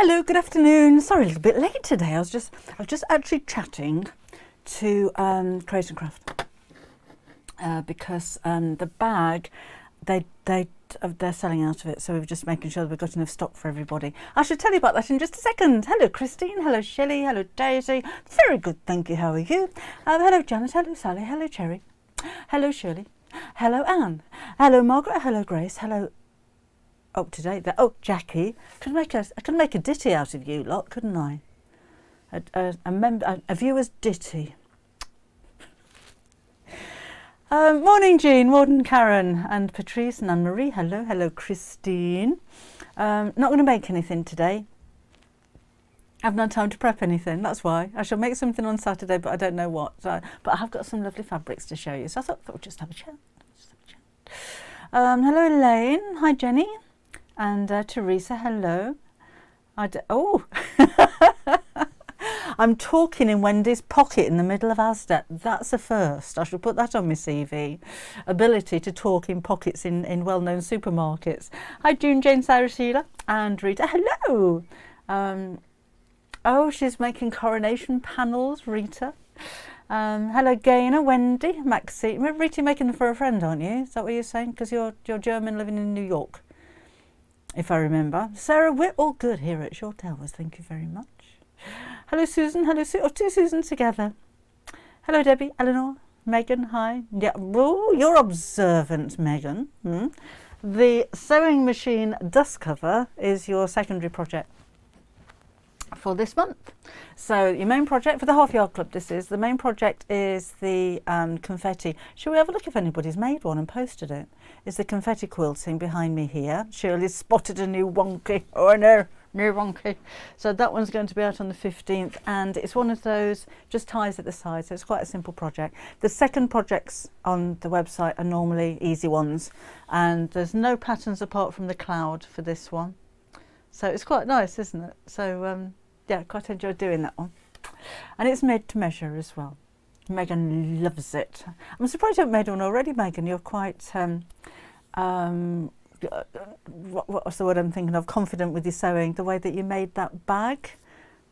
Hello, good afternoon. Sorry, a little bit late today. I was just actually chatting to Create and Craft because the bag they're selling out of it, so we're just making sure that we've got enough stock for everybody. I should tell you about that in just a second. Hello, Christine. Hello, Shelley. Hello, Daisy. Very good, thank you. How are you? Hello, Janet. Hello, Sally. Hello, Cherry. Hello, Shirley. Hello, Anne. Hello, Margaret. Hello, Grace. Hello. Up to date there. Oh, Jackie. I could make a ditty out of you lot, couldn't I? A viewer's ditty. Morning, Jean. Morning, Karen and Patrice and Anne-Marie. Hello. Hello, Christine. Not going to make anything today. I haven't had time to prep anything, that's why. I shall make something on Saturday, but I don't know what. But I have got some lovely fabrics to show you, so I thought we'd just have a chat. Hello, Elaine. Hi, Jenny. And Teresa, hello. Oh, I'm talking in Wendy's pocket in the middle of Asda. That's a first. I shall put that on my CV. Ability to talk in pockets in well-known supermarkets. Hi, June, Jane, Sarah, Sheila, and Rita. Hello. Oh, she's making coronation panels, Rita. Hello, Gaynor, Wendy, Maxine. Rita, you're making them for a friend, aren't you? Is that what you're saying? Because you're German living in New York, if I remember. Sarah, we're all good here at Short Hours. Thank you very much. Hello, Susan. Hello, two Susans together. Hello, Debbie, Eleanor, Megan. Hi. Yeah, oh, you're observant, Megan. The sewing machine dust cover is your secondary project for this month. So your main project for the Half Yard Club, the main project is the confetti. Shall we have a look if anybody's made one and posted it? Is the confetti quilting behind me here. Shirley's spotted a new wonky. Oh no, new wonky. So that one's going to be out on the 15th, and it's one of those just ties at the side, so it's quite a simple project. The second projects on the website are normally easy ones, and there's no patterns apart from the cloud for this one. So it's quite nice, isn't it? So yeah, quite enjoyed doing that one. And it's made to measure as well. Megan loves it. I'm surprised you haven't made one already, Megan. You're quite, what's the word I'm thinking of? Confident with your sewing. The way that you made that bag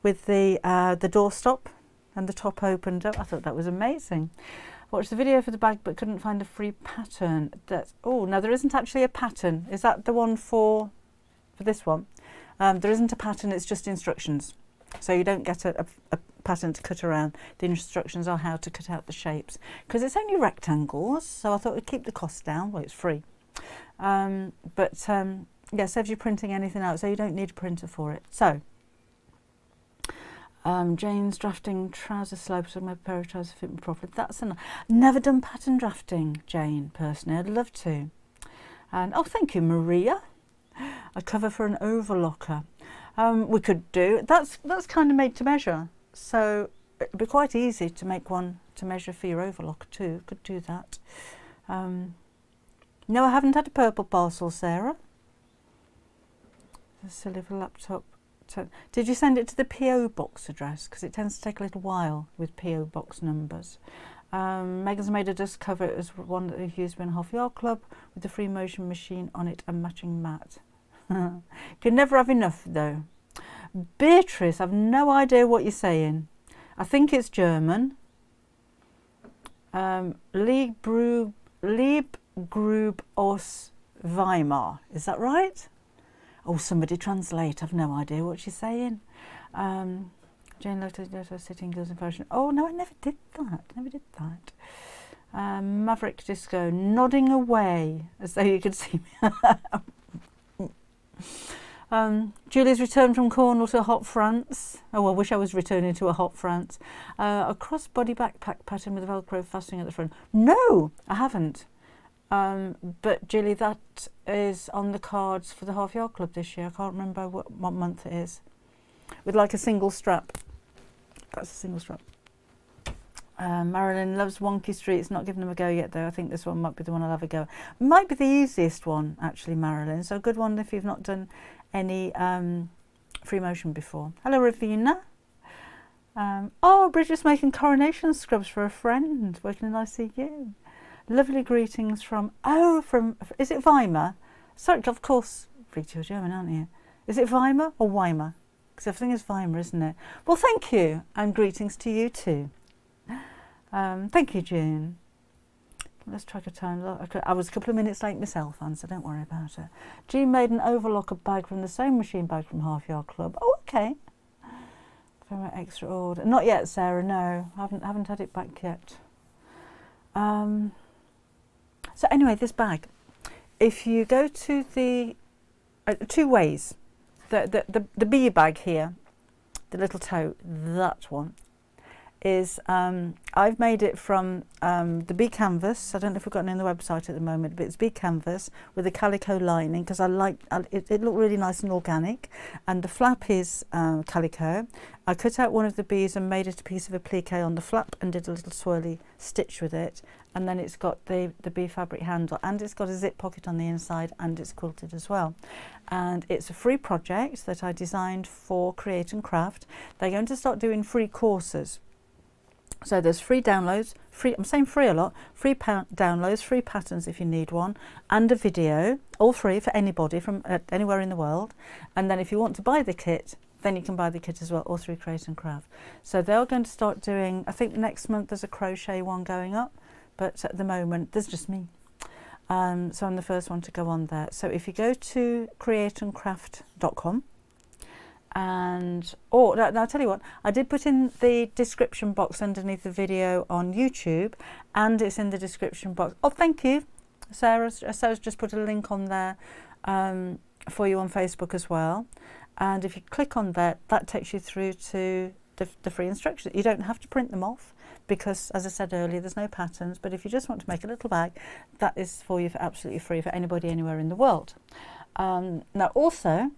with the doorstop and the top opened up. I thought that was amazing. Watched the video for the bag but couldn't find a free pattern. Oh, now there isn't actually a pattern. Is that the one for this one? There isn't a pattern, it's just instructions. So you don't get a pattern to cut around. The instructions are how to cut out the shapes. Because it's only rectangles, so I thought we'd keep the cost down. Well, it's free. Yeah, saves you printing anything out, so you don't need a printer for it. So, Jane's drafting trouser slopes with my pair of trousers fit me properly. That's enough. Never done pattern drafting, Jane, personally. I'd love to. And oh, thank you, Maria. A cover for an overlocker. We could do that's kind of made to measure, so it'd be quite easy to make one to measure for your overlocker too. Could do that. No, I haven't had a purple parcel, Sarah. The silly little laptop. Did you send it to the PO box address? Because it tends to take a little while with PO box numbers. Megan's made a dust cover. It was one that they used in Half Yard Club with the free motion machine on it and matching mat. Can never have enough though. Beatrice, I've no idea what you're saying. I think it's German. Liebgrub aus Weimar. Is that right? Oh, somebody translate. I've no idea what she's saying. Jane looked at sitting girls in fashion. Oh no, I never did that. Maverick Disco nodding away as though you could see me. Julie's returned from Cornwall to a hot France. Oh, I wish I was returning to a hot France. A crossbody backpack pattern with a Velcro fastening at the front. No, I haven't. But Julie, that is on the cards for the Half Yard Club this year. I can't remember what month it is. With like a single strap. That's a single strap. Marilyn loves Wonky Streets. Not giving them a go yet though. I think this one might be the one I'll have a go. Might be the easiest one actually, Marilyn. So a good one if you've not done any free motion before. Hello, Ravina. Oh, Bridget's making coronation scrubs for a friend working in ICU. Lovely greetings from, is it Weimar? Sorry, of course, Rita, you're German, aren't you? Is it Weimar or Weimar? because everything is Weimar, isn't it? Well, thank you, and greetings to you too. Thank you, June. Let's track a time. Look, I was a couple of minutes late myself, Anne, so don't worry about it. Jean made an overlocker bag from the sewing machine bag from Half Yard Club. Oh, okay. For my extra order. Not yet, Sarah, no. I haven't had it back yet. So anyway, this bag. If you go to the... two ways. The bee bag here, the little tote, that one, is I've made it from the bee canvas. I don't know if we've got it on the website at the moment, but it's bee canvas with a calico lining because it looked really nice and organic, and the flap is calico. I cut out one of the bees and made it a piece of applique on the flap and did a little swirly stitch with it, and then it's got the bee fabric handle, and it's got a zip pocket on the inside, and it's quilted as well. And it's a free project that I designed for Create and Craft. They're going to start doing free courses. So there's free downloads, I'm saying free a lot, free downloads, free patterns if you need one, and a video, all free for anybody from anywhere in the world. And then if you want to buy the kit, then you can buy the kit as well, all through Create and Craft. So they're going to start doing, I think next month there's a crochet one going up, but at the moment there's just me. So I'm the first one to go on there. So if you go to createandcraft.com, and now I'll tell you what, I did put in the description box underneath the video on YouTube, and it's in the description box. Oh, thank you, Sarah. Sarah's just put a link on there for you on Facebook as well. And if you click on that, that takes you through to the free instructions. You don't have to print them off because, as I said earlier, there's no patterns. But if you just want to make a little bag, that is for you for absolutely free for anybody anywhere in the world. Now, also,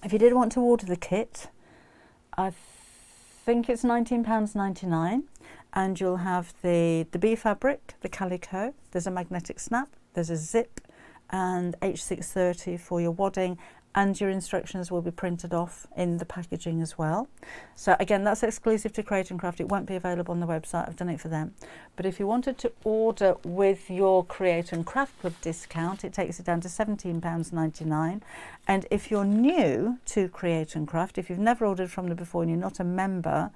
if you did want to order the kit, I think it's £19.99, and you'll have the bee fabric, the calico, there's a magnetic snap, there's a zip, and H630 for your wadding, and your instructions will be printed off in the packaging as well. So again, that's exclusive to Create and Craft. It won't be available on the website. I've done it for them. But if you wanted to order with your Create and Craft Club discount, it takes it down to £17.99. And if you're new to Create and Craft, if you've never ordered from them before and you're not a member,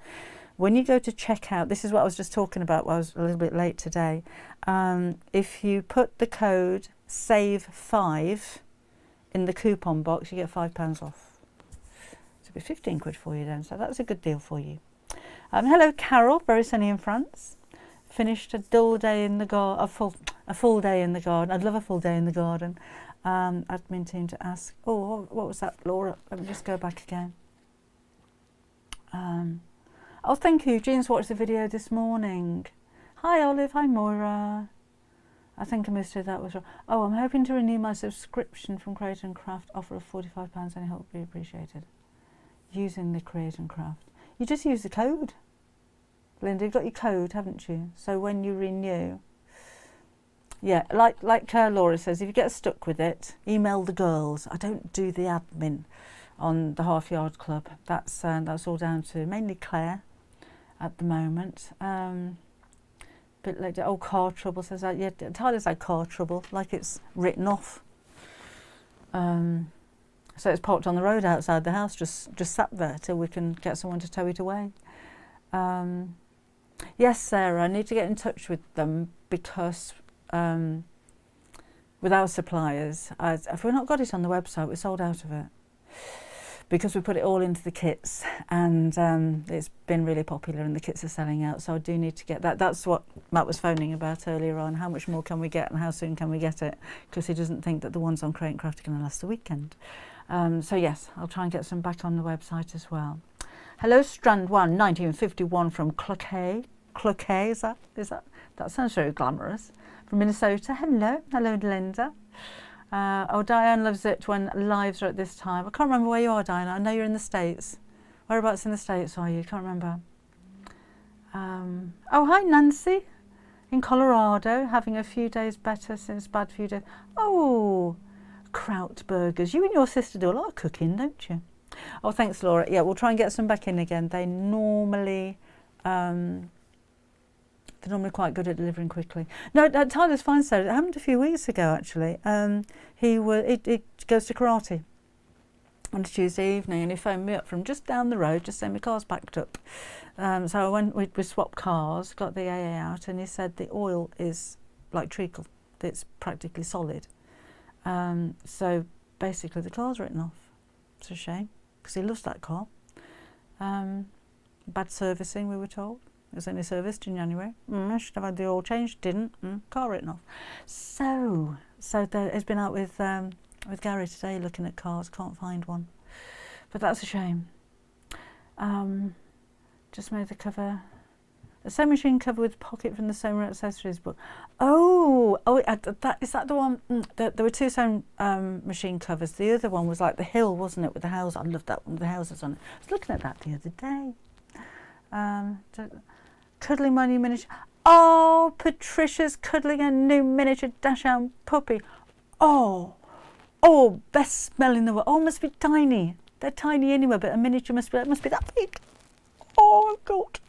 when you go to checkout, this is what I was just talking about while I was a little bit late today. If you put the code SAVE5 in the coupon box, you get £5 off. So it'll be 15 quid for you then, so that's a good deal for you. Hello Carol, very sunny in France. Finished a dull day in the garden, a full day in the garden. I'd love a full day in the garden. Admin team to ask, oh, what was that, Laura? Let me just go back again. Oh, thank you, Jean's watched the video this morning. Hi Olive, hi Moira. I think I misread that was wrong. Oh, I'm hoping to renew my subscription from Create and Craft. Offer of £45, any help would be appreciated. Using the Create and Craft. You just use the code. Linda, you've got your code, haven't you? So when you renew, yeah, like Laura says, if you get stuck with it, email the girls. I don't do the admin on the Half Yard Club. That's all down to mainly Claire at the moment. Bit later. Oh, car trouble, says that. Yeah, Tyler's like car trouble, like it's written off. So it's parked on the road outside the house, just sat there till we can get someone to tow it away. Yes, Sarah, I need to get in touch with them because with our suppliers, if we've not got it on the website, we're sold out of it. Because we put it all into the kits, and it's been really popular and the kits are selling out, so I do need to get that. That's what Matt was phoning about earlier on, how much more can we get and how soon can we get it, because he doesn't think that the ones on Create and Craft are going to last the weekend. So yes, I'll try and get some back on the website as well. Hello Strand 1, 1951 from Cloquet. Cloquet, is that? That sounds very glamorous. From Minnesota, hello Linda. Oh, Diane loves it when lives are at this time. I can't remember where you are, Diane. I know you're in the States. Whereabouts in the States are you? Can't remember. Oh, hi, Nancy. In Colorado, having a few days better since bad few days. Oh, Kraut burgers. You and your sister do a lot of cooking, don't you? Oh, thanks, Laura. Yeah, we'll try and get some back in again. They're normally quite good at delivering quickly. No, Tyler's fine, so it happened a few weeks ago, actually. He goes to karate. on a Tuesday evening, and he phoned me up from just down the road, just saying my car's backed up. So I went, we swapped cars, got the AA out, and he said the oil is like treacle, it's practically solid. So basically the car's written off. It's a shame, because he loves that car. Bad servicing, we were told. It was only serviced in January. I should have had the oil changed, didn't. Car written off. So it's been out with Gary today looking at cars, can't find one. But that's a shame. Just made the cover. A sewing machine cover with pocket from the sewing accessories book. Is that the one? There were two sewing machine covers. The other one was like the hill, wasn't it, with the house? I loved that one with the houses on it. I was looking at that the other day. Cuddling my new miniature. Oh, Patricia's cuddling a new miniature Dachshund puppy. Oh, best smell in the world. Oh, must be tiny. They're tiny anyway, but a miniature must be that big. Oh, God.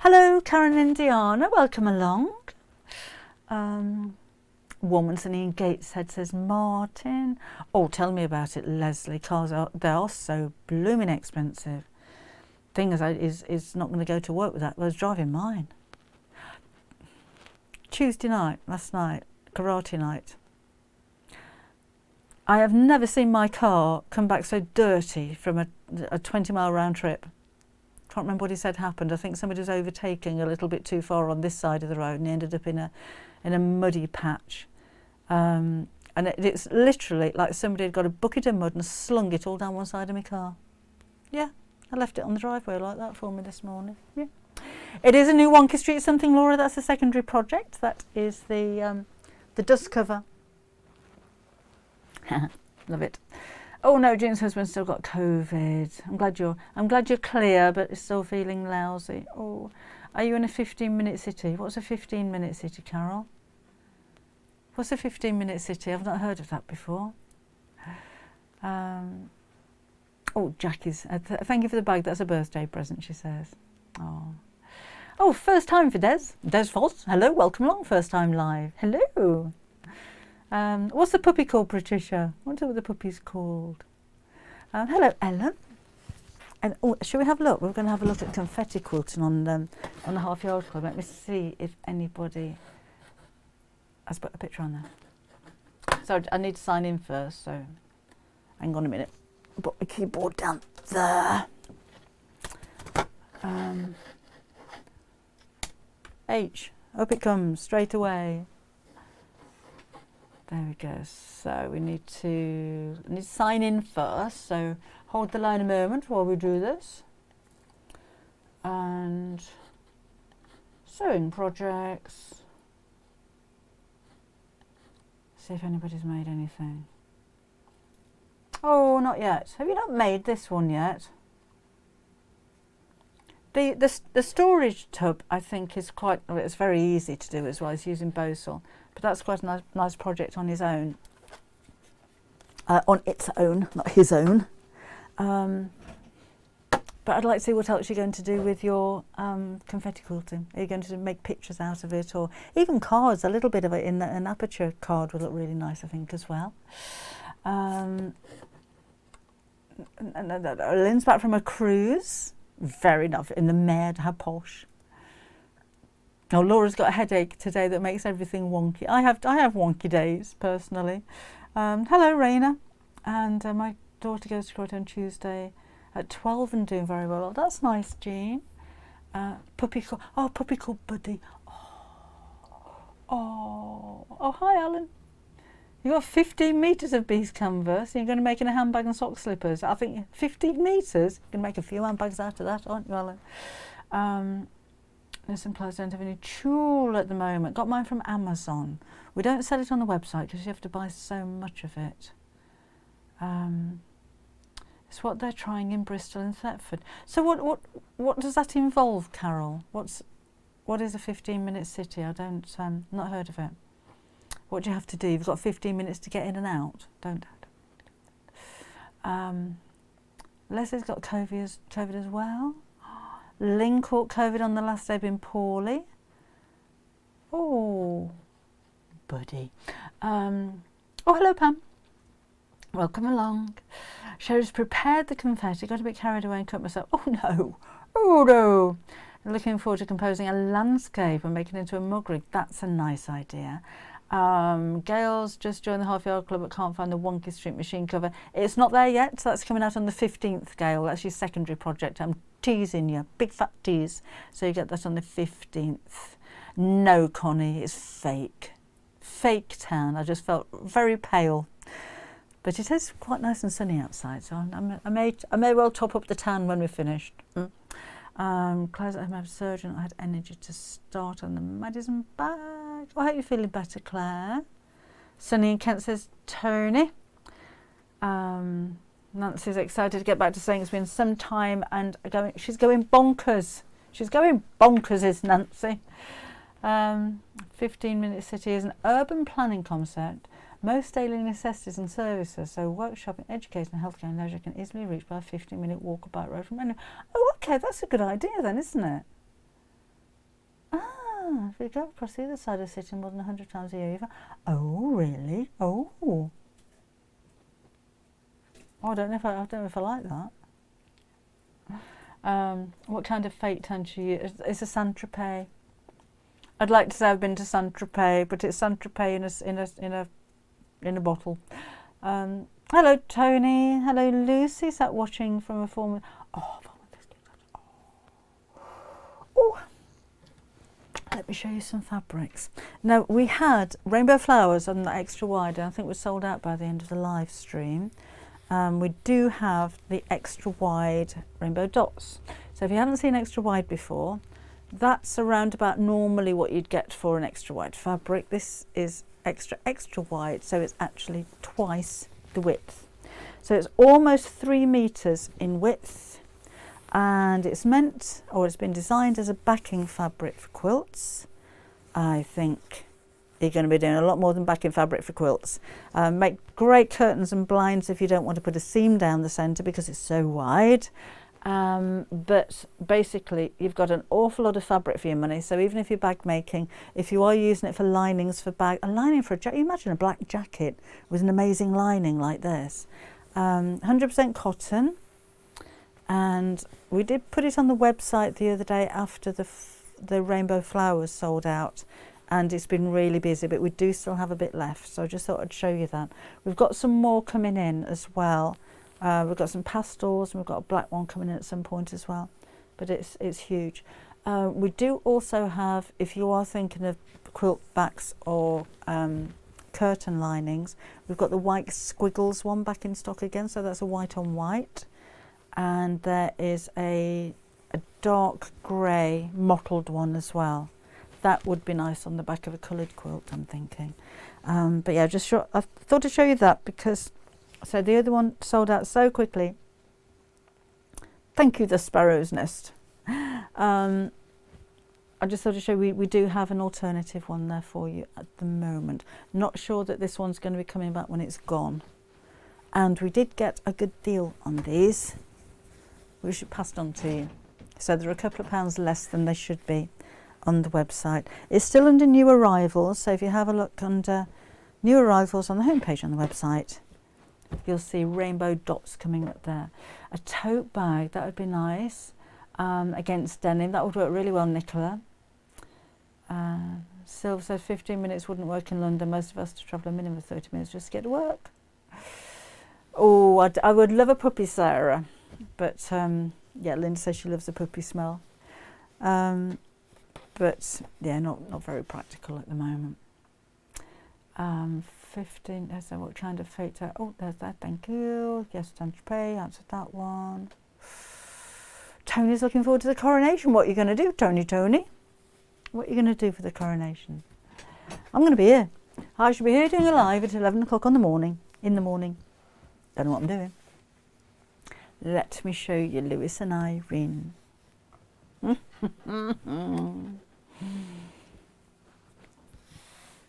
Hello, Karen and Diana. Welcome along. Woman's and Ian Gateshead says, Martin. Oh, tell me about it, Leslie. Cars they are so blooming expensive. Thing is not going to go to work with that. I was driving mine. Tuesday night, last night, karate night. I have never seen my car come back so dirty from a 20-mile round trip. Can't remember what he said happened. I think somebody was overtaking a little bit too far on this side of the road, and he ended up in a muddy patch. And it's literally like somebody had got a bucket of mud and slung it all down one side of my car. Yeah. I left it on the driveway like that for me this morning. Yeah, it is a new Wonky Street something, Laura. That's a secondary project. That is the dust cover. Love it. Oh no, June's husband's still got COVID. I'm glad you're clear, but it's still feeling lousy. Oh, are you in a 15-minute city? What's a 15-minute city, Carol? What's a 15-minute city? I've not heard of that before. Oh, Jackie's. Thank you for the bag. That's a birthday present, she says. Oh, first time for Des. Des Foss. Hello, welcome along. First time live. Hello. What's the puppy called, Patricia? What are the puppies called? Hello, Ellen. And shall we have a look? We're going to have a look at confetti quilting on the Half Yard Club. Let me see if anybody has put a picture on there. So I need to sign in first. So hang on a minute. Put the keyboard down there. H, up it comes straight away. There we go. So we need to sign in first. So hold the line a moment while we do this. And sewing projects. See if anybody's made anything. Oh, not yet. Have you not made this one yet? The storage tub, I think, is quite. Well, it's very easy to do as well. It's using Bosal, but that's quite a nice project on his own. On its own, not his own. But I'd like to see what else you're going to do with your confetti quilting. Are you going to make pictures out of it, or even cards? A little bit of it in an aperture card would look really nice, I think, as well. Lynn's back from a cruise. Very nice, in the Med, how posh. Oh, Laura's got a headache today that makes everything wonky. I have wonky days, personally. Hello, Raina. And my daughter goes to court on Tuesday at 12 and doing very well. Oh, that's nice, Jean. Puppy called Buddy. Oh, hi, Alan. You've got 15 metres of bees canvas, and you're going to make in a handbag and sock slippers. I think 15 metres, you can make a few handbags out of that, aren't you, Alan? Listen, Plies don't have any tulle at the moment. Got mine from Amazon. We don't sell it on the website because you have to buy so much of it. It's what they're trying in Bristol and Thetford. So what does that involve, Carol? What is a 15-minute city? I don't not heard of it. What do you have to do? You've got 15 minutes to get in and out. Don't. Leslie's got COVID as well. Lynn caught COVID on the last day, been poorly. Oh, Buddy. Oh, hello, Pam. Welcome along. Sherry's prepared the confetti, got a bit carried away and cut myself. Oh no, oh no. Looking forward to composing a landscape and making it into a mug rig. That's a nice idea. Gail's just joined the Half Yard Club but can't find the Wonky Street machine cover. It's not there yet, so that's coming out on the 15th, Gail. That's your secondary project. I'm teasing you, big fat tease. So you get that on the 15th. No, Connie, it's fake. Fake tan. I just felt very pale. But it is quite nice and sunny outside, so I may well top up the tan when we're finished. Claire's at home, I have a surgeon. I had energy to start on the Madison bag. I hope you're feeling better, Claire. Sunny in Kent says, Tony. Nancy's excited to get back to saying it's been some time and she's going bonkers. She's going bonkers, is Nancy. 15-minute city is an urban planning concept. Most daily necessities and services, so workshop, education, healthcare and leisure can easily be reached by a 15-minute walk or bike ride from anywhere. Oh, okay, that's a good idea then, isn't it? Ah, if you go across the other side of the city more than 100 times a year, oh, really? Oh. I don't know if I like that. What kind of fake tan should you use? It's a Saint-Tropez. I'd like to say I've been to Saint-Tropez, but it's Saint-Tropez in a bottle. Hello, Tony. Hello, Lucy. Sat watching from a former. Oh, let me show you some fabrics. Now, we had rainbow flowers on the extra wide, and I think we're sold out by the end of the live stream. We do have the extra wide rainbow dots. So if you haven't seen extra wide before, that's around about normally what you'd get for an extra wide fabric. This is extra wide, so it's actually twice the width. So it's almost 3 meters in width, and it's meant, or it's been designed as a backing fabric for quilts. I think you're going to be doing a lot more than backing fabric for quilts. Make great curtains and blinds if you don't want to put a seam down the centre because it's so wide. But basically you've got an awful lot of fabric for your money, so even if you're bag making, if you are using it for linings for bag, a lining for a jacket, imagine a black jacket with an amazing lining like this. 100% cotton, and we did put it on the website the other day after the rainbow flowers sold out, and it's been really busy, but we do still have a bit left, so I just thought I'd show you that. We've got some more coming in as well. We've got some pastels, and we've got a black one coming in at some point as well, but it's huge. We do also have, if you are thinking of quilt backs or curtain linings, we've got the white squiggles one back in stock again, so that's a white on white, and there is a dark grey mottled one as well. That would be nice on the back of a coloured quilt, I'm thinking. But yeah, I thought I'd show you that because so the other one sold out so quickly. Thank you, the Sparrow's Nest. I just thought to show we do have an alternative one there for you at the moment. Not sure that this one's going to be coming back when it's gone. And we did get a good deal on these, which we passed on to you. So they're a couple of pounds less than they should be on the website. It's still under new arrivals, so if you have a look under new arrivals on the homepage on the website, you'll see rainbow dots coming up there. A tote bag, that would be nice, against denim. That would work really well, Nicola. Silver said 15 minutes wouldn't work in London. Most of us to travel a minimum of 30 minutes just to get to work. Oh, I would love a puppy, Sarah. But yeah, Linda says she loves the puppy smell. But yeah, not very practical at the moment. 15, so what kind of fate? Oh, there's that, thank you. Yes, Saint-Tropez, answered that one. Tony's looking forward to the coronation. What are you going to do, Tony? What are you going to do for the coronation? I'm going to be here. I should be here doing a live at 11 o'clock in the morning. Don't know what I'm doing. Let me show you Lewis and Irene.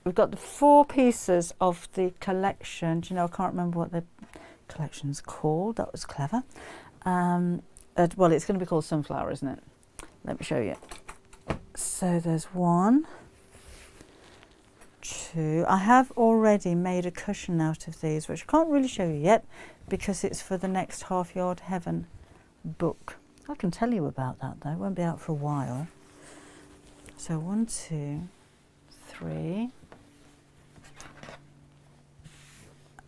We've got the 4 pieces of the collection. Do you know, I can't remember what the collection's called. That was clever. Well, it's going to be called Sunflower, isn't it? Let me show you. So there's one, to, I have already made a cushion out of these, which I can't really show you yet because it's for the next Half Yard Heaven book. I can tell you about that though, it won't be out for a while. So 1, 2, 3,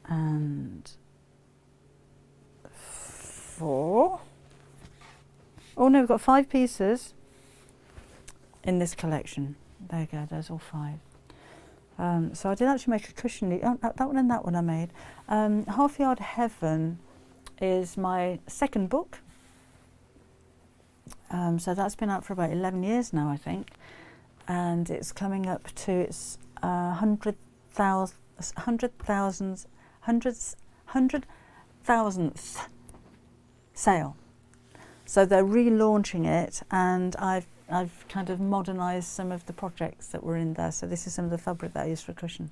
and 4. Oh no, we've got 5 pieces in this collection. There you go, there's all 5. So I did actually make a cushion. That one and that one I made. Half Yard Heaven is my second book. So that's been out for about 11 years now, I think. And it's coming up to its 100,000th sale. So they're relaunching it, and I've kind of modernised some of the projects that were in there. So this is some of the fabric that I used for a cushion.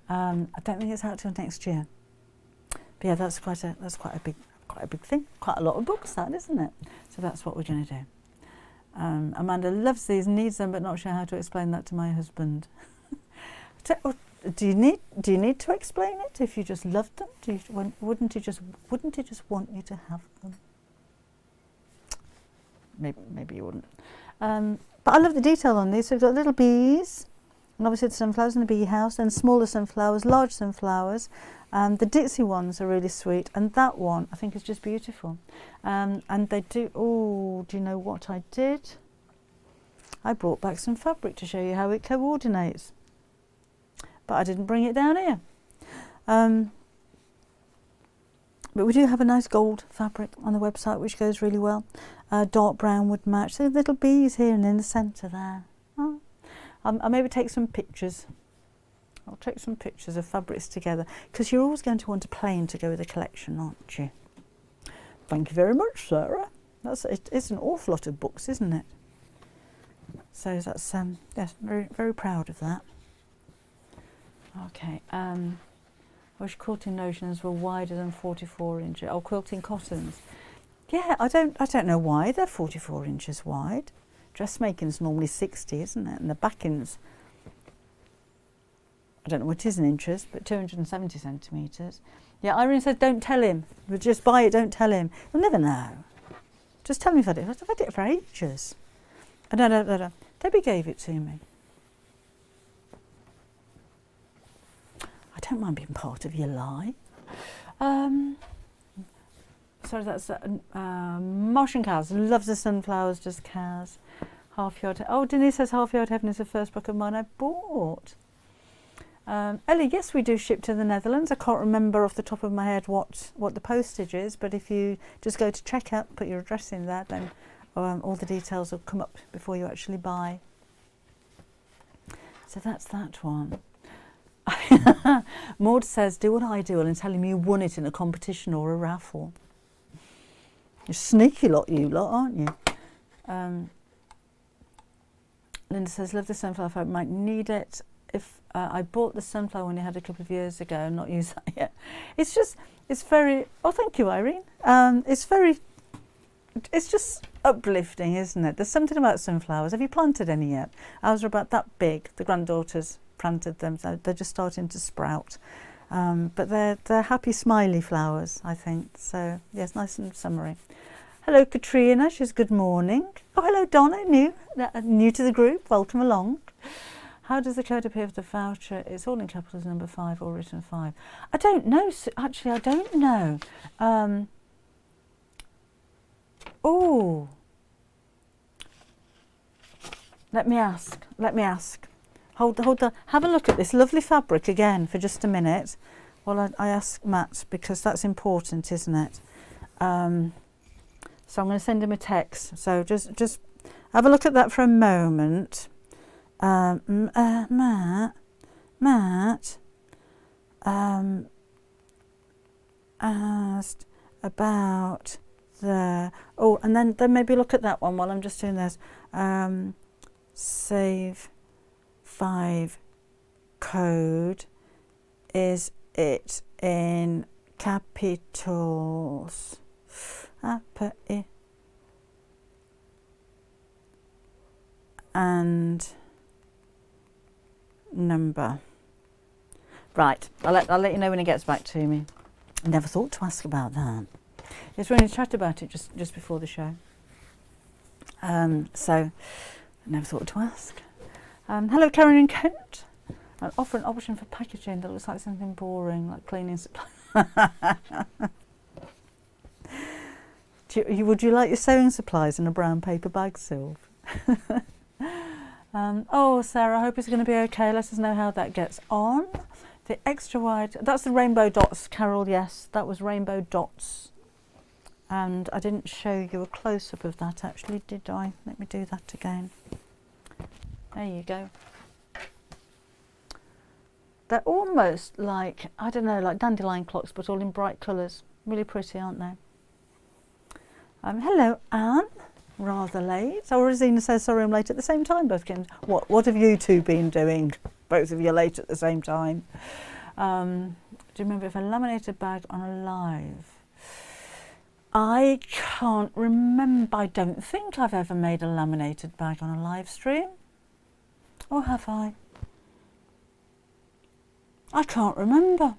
I don't think it's out till next year. But yeah, that's quite a big thing. Quite a lot of books, that, isn't it? So that's what we're going to do. Amanda loves these, needs them, but not sure how to explain that to my husband. Do you need to explain it? If you just loved them, wouldn't he just want you to have them? Maybe you wouldn't. But I love the detail on these. So we've got little bees, and obviously the sunflowers in the bee house, then smaller sunflowers, large sunflowers. The Dixie ones are really sweet, and that one I think is just beautiful. And they do, oh, do you know what I did? I brought back some fabric to show you how it coordinates. But I didn't bring it down here. But we do have a nice gold fabric on the website, which goes really well. Dark brown would match. So little bees here and in the centre there. Oh. I'll maybe take some pictures. I'll take some pictures of fabrics together, because you're always going to want a plain to go with the collection, aren't you? Thank you very much, Sarah. It's an awful lot of books, isn't it? So that's yes, very, very proud of that. Okay. I wish quilting notions were wider than 44 inches. Oh, quilting cottons. Yeah, I don't know why they're 44 inches wide. Dressmaking's normally 60, isn't it? And the backing's, I don't know what it is in inches, but 270 centimetres. Yeah, Irene said, don't tell him. We'll just buy it, don't tell him. You'll never know. Just tell me if I've had it for ages. No. Debbie gave it to me. I don't mind being part of your lie. Sorry, that's Martian Cows. Loves the sunflowers, just cows. Half Yard. Oh, Denise says Half Yard Heaven is the first book of mine I bought. Ellie, yes, we do ship to the Netherlands. I can't remember off the top of my head what the postage is, but if you just go to checkout, put your address in there, then all the details will come up before you actually buy. So that's that one. Maud says, do what I do and tell him you won it in a competition or a raffle. You're sneaky lot, you lot, aren't you? Linda says, love the sunflower fabric, might need it. If I bought the sunflower one you had a couple of years ago and not used that yet. It's very, oh, thank you, Irene. It's just uplifting, isn't it? There's something about sunflowers. Have you planted any yet? Ours are about that big. The granddaughters planted them, so they're just starting to sprout. But they're happy, smiley flowers, I think. So, yes, nice and summery. Hello, Katrina. She's good morning. Oh, hello, Donna, new to the group. Welcome along. How does the code appear for the voucher? It's all in capitals, number 5, or written 5. I don't know. Actually, I don't know. Oh, let me ask. Hold on. Have a look at this lovely fabric again for just a minute while I ask Matt, because that's important, isn't it? So I'm going to send him a text. So just have a look at that for a moment. Matt asked about the, oh, and then maybe look at that one while I'm just doing this. Save 5 code, is it in capitals? And number. Right, I'll let you know when he gets back to me. I never thought to ask about that. It's when we chat about it just before the show. So I never thought to ask. Hello, Karen in Kent. An offer an option for packaging that looks like something boring, like cleaning supplies. Would you like your sewing supplies in a brown paper bag, Sylv? Oh, Sarah, I hope it's going to be okay. Let us know how that gets on. The extra wide, that's the rainbow dots, Carol, yes. That was rainbow dots. And I didn't show you a close-up of that, actually, did I? Let me do that again. There you go. They're almost like, I don't know, like dandelion clocks, but all in bright colours. Really pretty, aren't they? Hello, Anne. Rather late. Oh, Rosina says, sorry I'm late at the same time, both kids. What have you two been doing? Both of you late at the same time. Do you remember if a laminated bag on a live? I can't remember. I don't think I've ever made a laminated bag on a live stream. Or have I? I can't remember.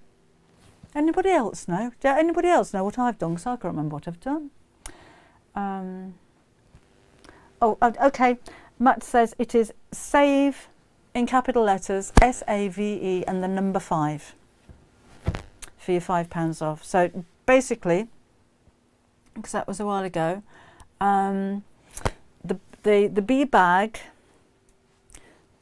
Anybody else know? Does anybody else know what I've done? Because I can't remember what I've done. Okay. Matt says it is save in capital letters, SAVE, and the number 5 for your £5 off. So basically, because that was a while ago, the bee bag.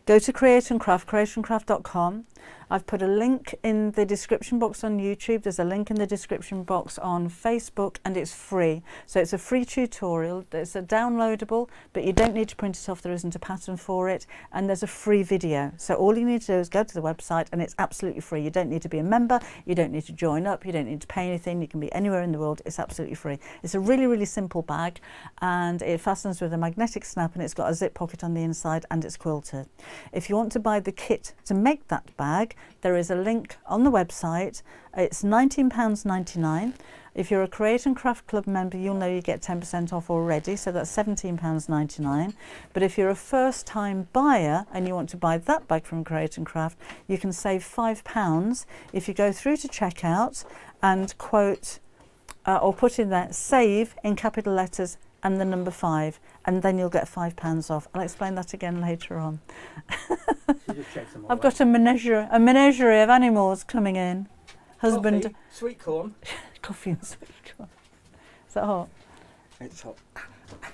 Go to Create and Craft, createandcraft.com. I've put a link in the description box on YouTube. There's a link in the description box on Facebook, and it's free. So it's a free tutorial. It's a downloadable, but you don't need to print it off. There isn't a pattern for it. And there's a free video. So all you need to do is go to the website, and it's absolutely free. You don't need to be a member. You don't need to join up. You don't need to pay anything. You can be anywhere in the world. It's absolutely free. It's a really, really simple bag, and it fastens with a magnetic snap, and it's got a zip pocket on the inside, and it's quilted. If you want to buy the kit to make that bag, there is a link on the website. It's £19.99. If you're a Create and Craft Club member, you'll know you get 10% off already, so that's £17.99. But if you're a first-time buyer and you want to buy that bag from Create and Craft, you can save £5 if you go through to checkout and quote or put in there "save" in capital letters and the number 5, and then you'll get £5 off. I'll explain that again later on. I've got a menagerie of animals coming in. Husband. Coffee, sweet corn. Coffee and sweet corn. Is that hot? It's hot.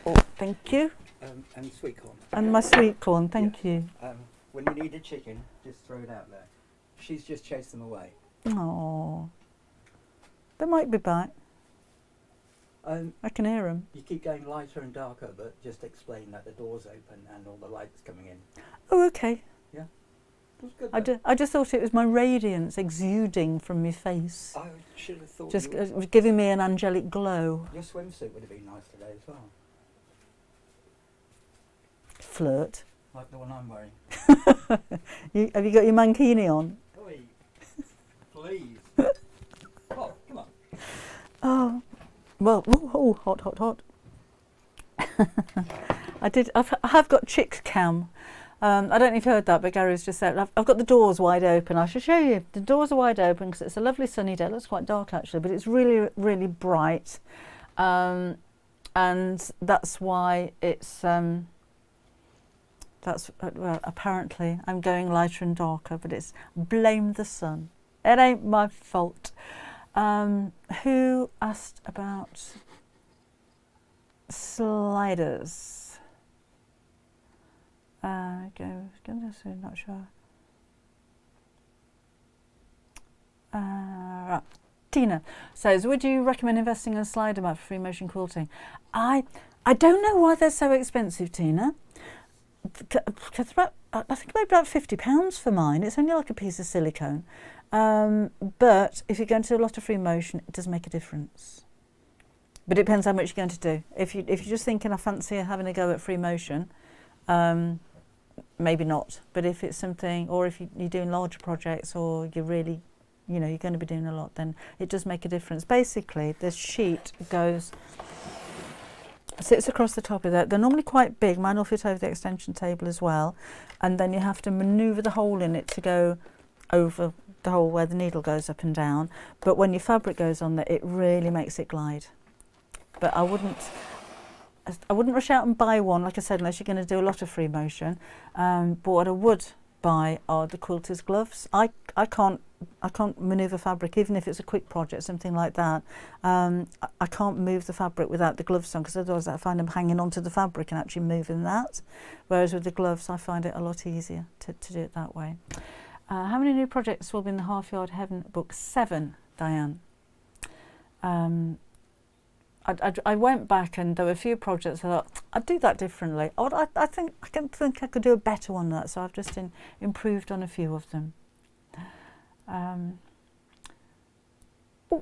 Oh, thank you. And sweet corn. And my sweet corn, thank you. When you need a chicken, just throw it out there. She's just chased them away. Oh, they might be back. I can hear them. You keep going lighter and darker, but just explain that the door's open and all the light's coming in. Oh, okay. Yeah. It was good. I just thought it was my radiance exuding from my face. I should have thought. Just giving me an angelic glow. Your swimsuit would have been nice today as well. Flirt. Like the one I'm wearing. Have you got your mankini on? Oi. Please. Oh, come on. Oh. Well, hot, hot, hot. I have got chick cam. I don't know if you heard that, but Gary's just said, I've got the doors wide open. I should show you. The doors are wide open because it's a lovely sunny day. It looks quite dark actually, but it's really, really bright. And that's why it's, well, apparently I'm going lighter and darker, but it's blame the sun. It ain't my fault. Who asked about sliders? Not sure. Right. Tina says, would you recommend investing in a slider mat for free motion quilting? I don't know why they're so expensive, Tina. I think maybe about £50 for mine. It's only like a piece of silicone. But if you're going to do a lot of free motion, it does make a difference. But it depends how much you're going to do. If you're just thinking I fancy having a go at free motion, maybe not. But if it's something, or if you're doing larger projects, or you're really, you're going to be doing a lot, then it does make a difference. Basically, this sheet sits across the top of that. They're normally quite big. Mine will fit over the extension table as well. And then you have to manoeuvre the hole in it to go over the hole where the needle goes up and down, but when your fabric goes on there, it really makes it glide. But I wouldn't rush out and buy one, like I said, unless you're going to do a lot of free motion. But what I would buy are the quilter's gloves. I can't manoeuvre fabric, even if it's a quick project, something like that. I can't move the fabric without the gloves on, because otherwise I find them hanging onto the fabric and actually moving that. Whereas with the gloves, I find it a lot easier to do it that way. How many new projects will be in the Half Yard Heaven book? 7, Diane. I went back and there were a few projects I thought I'd do that differently. I think I could do a better one than that, so I've just improved on a few of them.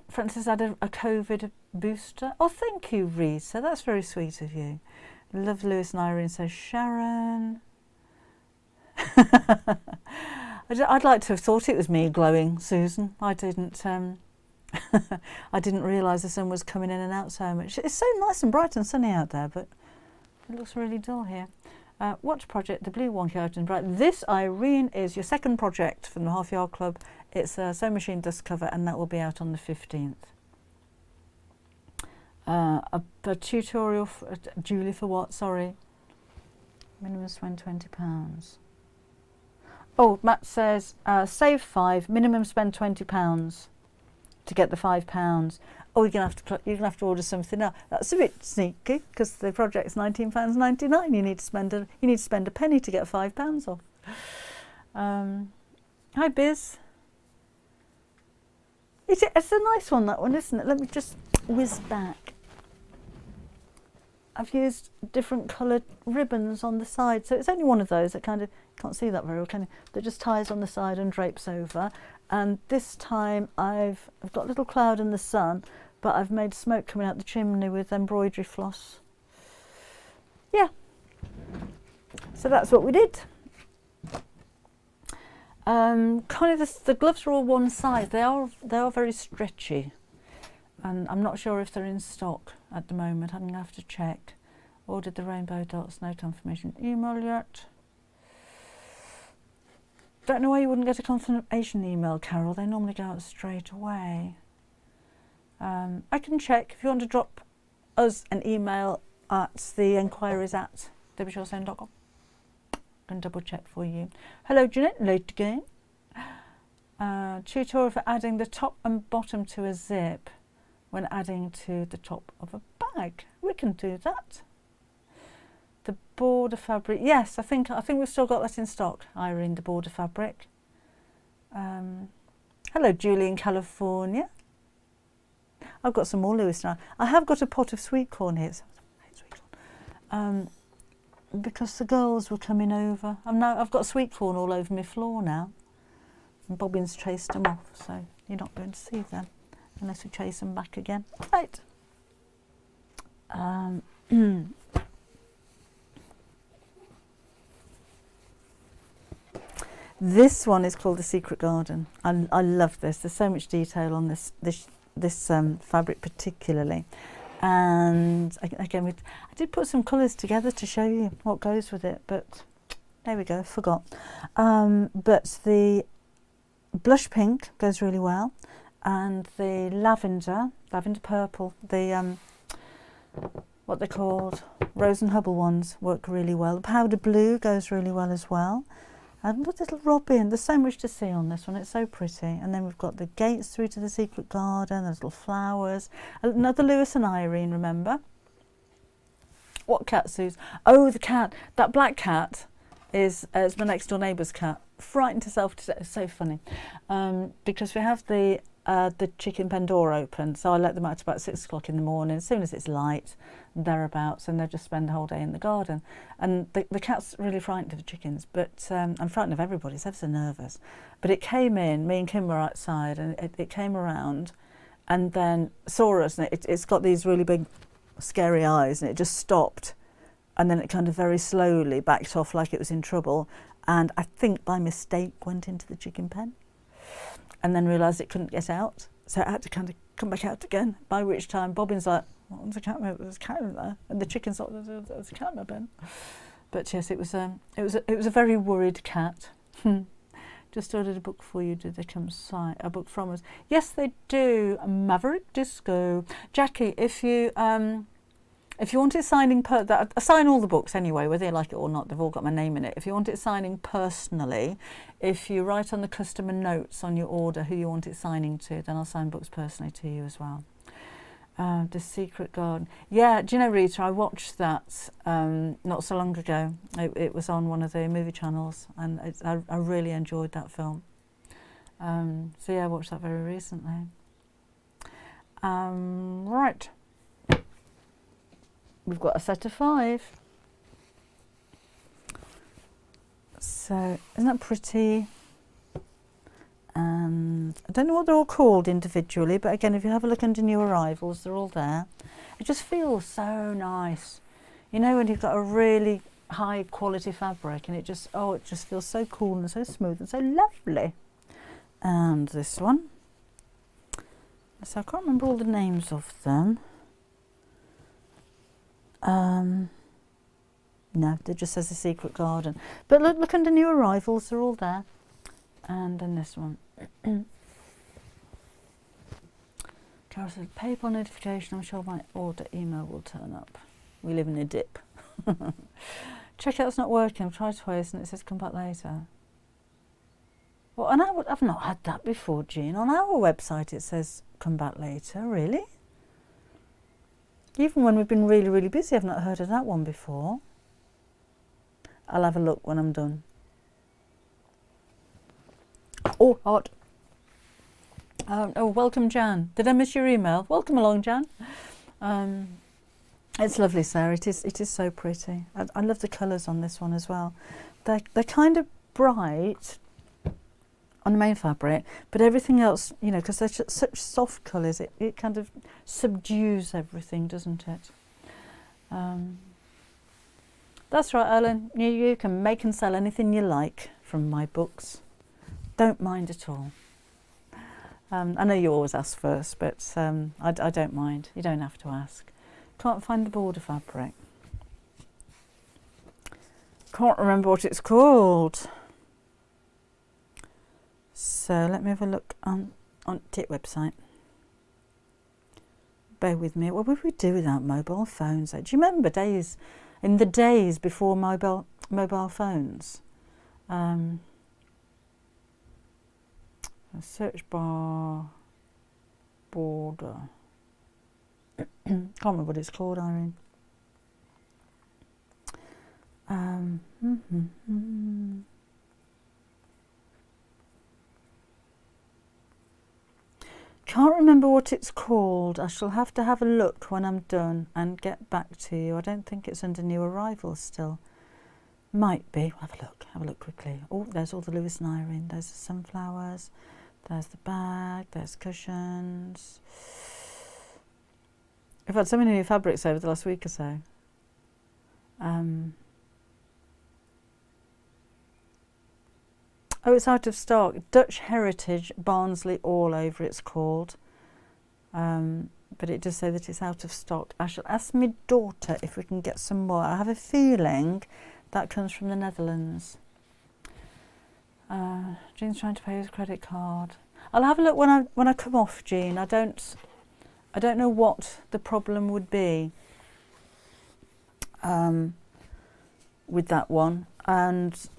Francis had a COVID booster. Oh, thank you, Rita. That's very sweet of you. Love Lewis and Irene, says Sharon. I'd like to have thought it was me glowing, Susan. I didn't. I didn't realise the sun was coming in and out so much. It's so nice and bright and sunny out there, but it looks really dull here. Watch project, the blue wonky out and bright. This, Irene, is your second project from the Half Yard Club. It's a sewing machine dust cover, and that will be out on the 15th. A tutorial, Julie, for what? Sorry. Minimum spend £20. Oh, Matt says, save 5, minimum spend £20 to get the £5. Oh, you're gonna have to order something else. That's a bit sneaky, because the project's £19.99. You need to spend a penny to get £5 off. Hi, Biz. It's a nice one, that one, isn't it? Let me just whiz back. I've used different coloured ribbons on the side, so it's only one of those that kind of, can't see that very well, can you? That just ties on the side and drapes over. And this time I've got a little cloud in the sun, but I've made smoke coming out the chimney with embroidery floss. Yeah, so that's what we did. Kind of the gloves are all one size. They are very stretchy, and I'm not sure if they're in stock at the moment. I'm gonna have to check. Ordered the rainbow dots, no confirmation email yet. Don't know why you wouldn't get a confirmation email, Carol. They normally go out straight away. I can check if you want to drop us an email at the enquiries at debbieShawSewing.com. I can double check for you. Hello, Jeanette, late again. Tutorial for adding the top and bottom to a zip when adding to the top of a bag. We can do that. The border fabric, yes, I think we've still got that in stock, Irene, the border fabric. Hello, Julie in California. I've got some more Lewis now. I have got a pot of sweet corn here. I hate sweet corn. Because the girls were coming over. I've got sweet corn all over my floor now. And Bobbin's chased them off, so you're not going to see them unless we chase them back again. Right. This one is called The Secret Garden. I love this. There's so much detail on this fabric particularly. And again, I did put some colours together to show you what goes with it, but there we go, forgot. But the blush pink goes really well, and the lavender purple, the what they're called, Rose and Hubble ones work really well. The powder blue goes really well as well. And what little robin, there's so much to see on this one, it's so pretty. And then we've got the gates through to the secret garden, there's little flowers. Another Lewis and Irene, remember? What cat, Suze? Oh, the cat. That black cat is my next door neighbour's cat. Frightened herself to death, it's so funny. Because we have the chicken pen door open, so I let them out about 6 o'clock in the morning, as soon as it's light, thereabouts, and they just spend the whole day in the garden. And the cat's really frightened of the chickens, but I'm frightened of everybody, it's ever so nervous. But it came in, me and Kim were outside, and it came around and then saw us, and it's got these really big scary eyes, and it just stopped, and then it kind of very slowly backed off like it was in trouble, and I think by mistake went into the chicken pen. And then realised it couldn't get out, so it had to kind of come back out again. By which time Bobbin's like, "What was the cat? There's a cat in there," and the chickens thought there was a cat in my pen. But yes, it was a very worried cat. Just ordered a book for you. Did they come sign a book from us? Yes, they do. Maverick Disco. Jackie, if you want it signing, I sign all the books anyway, whether you like it or not. They've all got my name in it. If you want it signing personally, if you write on the customer notes on your order who you want it signing to, then I'll sign books personally to you as well. The Secret Garden. Yeah, do you know, Rita, I watched that not so long ago. It was on one of the movie channels, and I really enjoyed that film. So yeah, I watched that very recently. Right. We've got a set of 5. So, isn't that pretty? And I don't know what they're all called individually, but again, if you have a look under new arrivals, they're all there. It just feels so nice. You know, when you've got a really high quality fabric and it just feels so cool and so smooth and so lovely. And this one. So I can't remember all the names of them. No, it just says The Secret Garden. But look under new arrivals, they're all there. And then this one. Carol said, PayPal notification, I'm sure my order email will turn up. We live in a dip. Checkout's not working, I've tried twice and it says come back later. Well, and I've not had that before, Jean. On our website it says come back later, really? Even when we've been really, really busy, I've not heard of that one before. I'll have a look when I'm done. Oh, hot. Oh, welcome, Jan. Did I miss your email? Welcome along, Jan. It's lovely, Sarah. It is so pretty. I love the colours on this one as well. They're kind of bright on the main fabric, but everything else, you know, because they're such soft colours, it kind of subdues everything, doesn't it? That's right, Ellen. You can make and sell anything you like from my books. Don't mind at all. I know you always ask first, but I don't mind. You don't have to ask. Can't find the border fabric. Can't remember what it's called. So let me have a look on TIT website. Bear with me. What would we do without mobile phones? Do you remember in the days before mobile phones? A search bar, border. Can't remember what it's called, Irene. Can't remember what it's called. I shall have to have a look when I'm done and get back to you. I don't think it's under new arrivals still. Might be. Have a look. Have a look quickly. Oh, there's all the Lewis and Irene. There's the sunflowers. There's the bag. There's cushions. I've had so many new fabrics over the last week or so. Oh, it's out of stock. Dutch Heritage, Barnsley All Over it's called. But it does say that it's out of stock. I shall ask my daughter if we can get some more. I have a feeling that comes from the Netherlands. Jean's trying to pay with a credit card. I'll have a look when I come off, Jean. I don't know what the problem would be with that one, and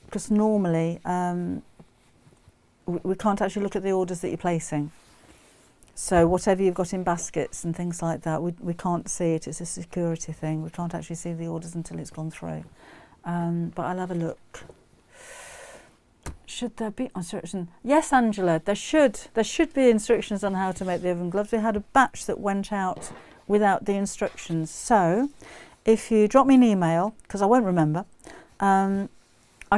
because normally we can't actually look at the orders that you're placing. So whatever you've got in baskets and things like that, we can't see it. It's a security thing. We can't actually see the orders until it's gone through. But I'll have a look. Should there be instructions? Yes, Angela, there should be instructions on how to make the oven gloves. We had a batch that went out without the instructions. So if you drop me an email, because I won't remember, I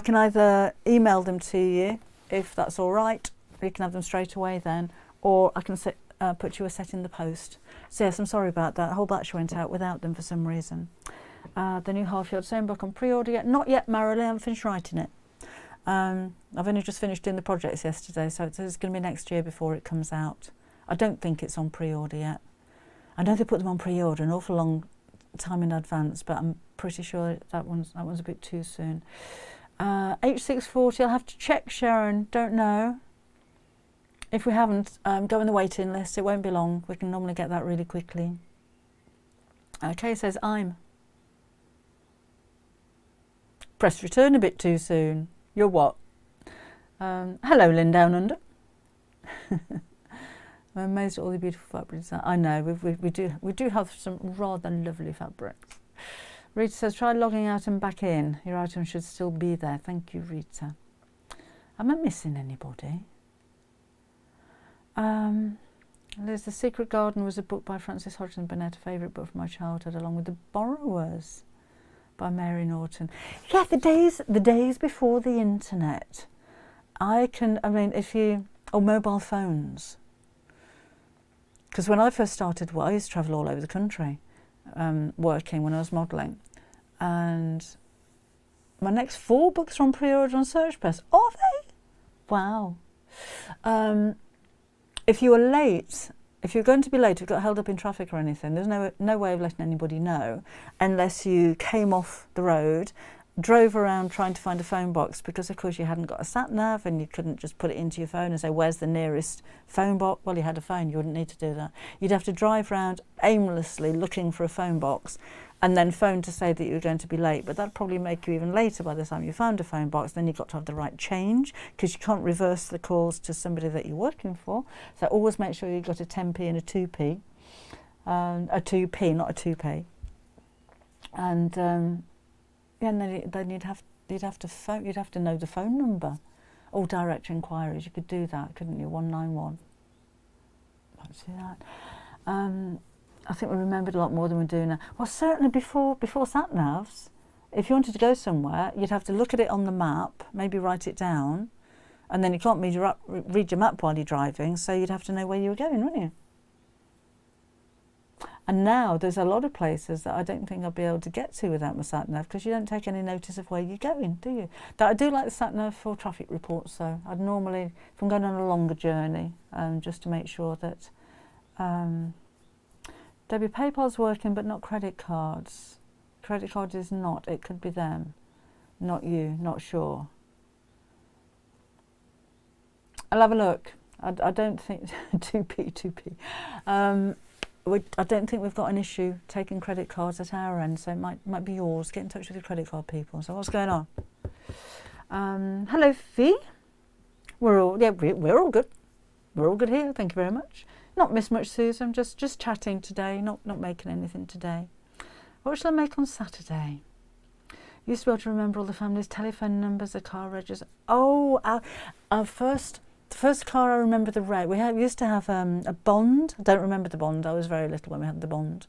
can either email them to you, if that's all right. You can have them straight away then, or I can put you a set in the post. So yes, I'm sorry about that. A whole batch went out without them for some reason. The new half-yard sewing book on pre-order yet? Not yet, Marilyn. I haven't finished writing it. I've only just finished doing the projects yesterday, so it's going to be next year before it comes out. I don't think it's on pre-order yet. I know they put them on pre-order an awful long time in advance, but I'm pretty sure that one's a bit too soon. H640, I'll have to check, Sharon, don't know. If we haven't, go on the waiting list, it won't be long. We can normally get that really quickly. Okay, says I'm. Press return a bit too soon. You're what? Hello, Lynn Down Under. I'm amazed at all the beautiful fabrics. I know, we do have some rather lovely fabrics. Rita says, try logging out and back in. Your item should still be there. Thank you, Rita. Am I missing anybody? There's The Secret Garden was a book by Frances Hodgson Burnett, a favourite book from my childhood, along with The Borrowers by Mary Norton. Yeah, the days before the internet. Or mobile phones. Because when I first started, I used to travel all over the country, working when I was modelling. And my next 4 books are on pre-order on Search Press. Are they? Wow. If you were late, if you're going to be late, if you got held up in traffic or anything, there's no way of letting anybody know unless you came off the road, drove around trying to find a phone box, because of course you hadn't got a sat nav and you couldn't just put it into your phone and say, where's the nearest phone box? Well, you had a phone, you wouldn't need to do that. You'd have to drive around aimlessly looking for a phone box and then phone to say that you were going to be late, but that'd probably make you even later by the time you found a phone box. Then you've got to have the right change, because you can't reverse the calls to somebody that you're working for. So always make sure you've got a 10p and a 2p, a 2p, not a 2p. And yeah, and then you'd have to know the phone number. All direct inquiries, you could do that, couldn't you? 191. Can't see that. I think we remembered a lot more than we do now. Well, certainly before sat navs, if you wanted to go somewhere, you'd have to look at it on the map, maybe write it down, and then you can't read your map while you're driving, so you'd have to know where you were going, wouldn't you? And now there's a lot of places that I don't think I'll be able to get to without my sat-nav, because you don't take any notice of where you're going, do you? I do like the sat-nav for traffic reports, though. I'd normally, if I'm going on a longer journey, just to make sure that... Debbie, PayPal's working, but not credit cards. Credit card is not. It could be them, not you, not sure. I'll have a look. I don't think... 2p. I don't think we've got an issue taking credit cards at our end, so it might be yours. Get in touch with your credit card people. So what's going on? Hello, Fee. We're all good. We're all good here. Thank you very much. Not missed much, Susan. Just chatting today. Not making anything today. What shall I make on Saturday? Used to be able to remember all the family's telephone numbers, the car registers. Oh, the first car I remember the reg. We used to have a Bond. I don't remember the Bond. I was very little when we had the Bond.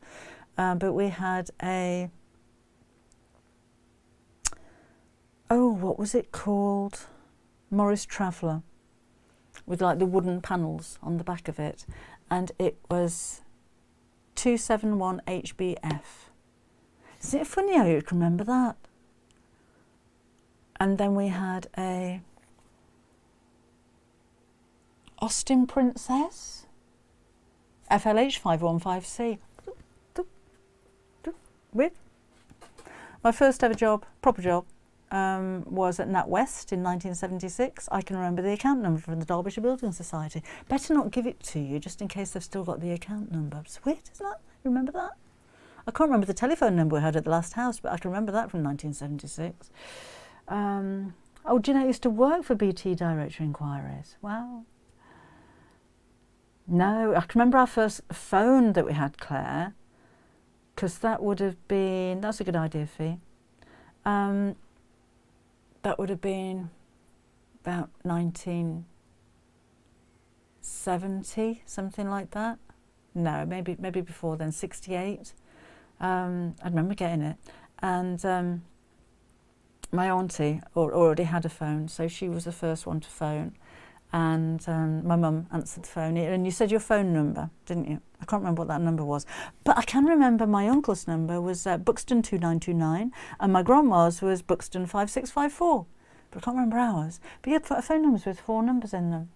But we had a... Oh, what was it called? Morris Traveller, with like the wooden panels on the back of it. And it was 271 HBF. Isn't it funny how you can remember that? And then we had a... Austin Princess, FLH 515C. My first ever job, proper job, was at NatWest in 1976. I can remember the account number from the Derbyshire Building Society. Better not give it to you, just in case they've still got the account number. It's weird, isn't it? You remember that? I can't remember the telephone number we had at the last house, but I can remember that from 1976. Oh, do you know, I used to work for BT Directory Inquiries. Wow. No, I can remember our first phone that we had, Claire, because that would have been... That's a good idea, Fee. That would have been about 1970, something like that. No, maybe before then, 68. I remember getting it. And my auntie already had a phone, so she was the first one to phone. And my mum answered the phone. And you said your phone number, didn't you? I can't remember what that number was. But I can remember my uncle's number was Buxton 2929, and my grandma's was Buxton 5654. But I can't remember ours. But yeah, phone numbers with 4 numbers in them.